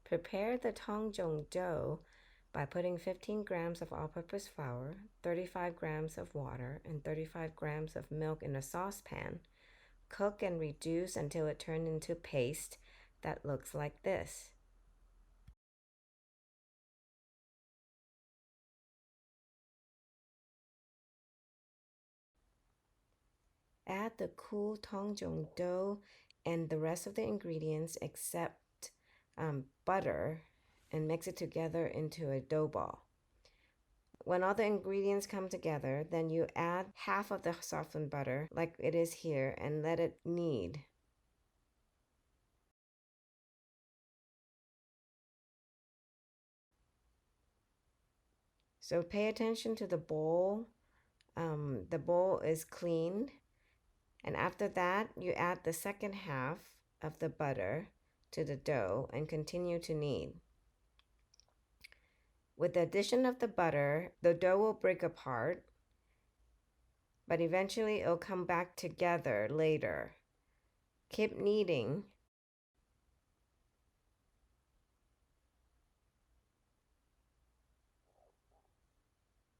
Prepare the Tang Zhong dough by putting 15 grams of all-purpose flour, 35 grams of water, and 35 grams of milk in a saucepan. Cook and reduce until it turns into paste that looks like this. Add the cool Tang Zhong dough and the rest of the ingredients except butter and mix it together into a dough ball. When all the ingredients come together, then you add half of the softened butter like it is here and let it knead. So pay attention to the bowl. The bowl is cleaned. And after that, you add the second half of the butter to the dough and continue to knead. With the addition of the butter, the dough will break apart, but eventually it'll come back together later. Keep kneading.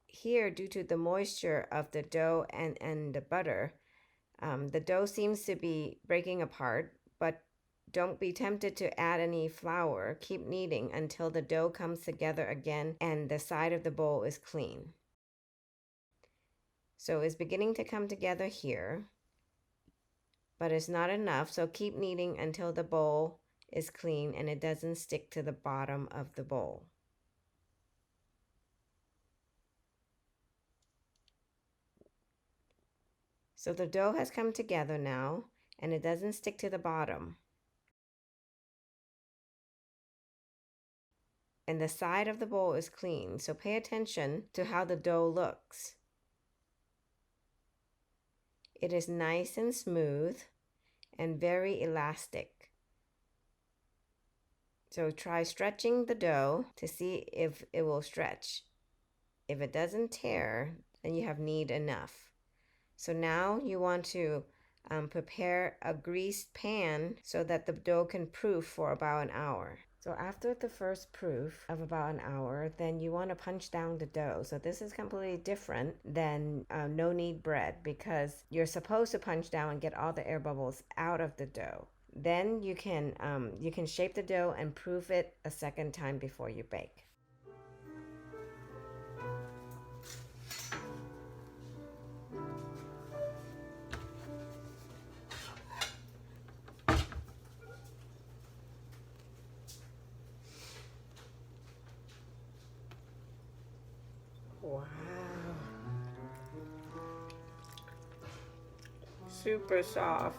Here, due to the moisture of the dough and the butter, the dough seems to be breaking apart, but don't be tempted to add any flour. Keep kneading until the dough comes together again and the side of the bowl is clean. So it's beginning to come together here, but it's not enough. So keep kneading until the bowl is clean and it doesn't stick to the bottom of the bowl. So the dough has come together now and it doesn't stick to the bottom. And the side of the bowl is clean, so pay attention to how the dough looks. It is nice and smooth and very elastic. So try stretching the dough to see if it will stretch. If it doesn't tear, then you have knead enough. So now you want to prepare a greased pan so that the dough can proof for about an hour. So after the first proof of about an hour, then you want to punch down the dough. So this is completely different than no knead bread because you're supposed to punch down and get all the air bubbles out of the dough. Then you can shape the dough and proof it a second time before you bake. Wow. Super soft.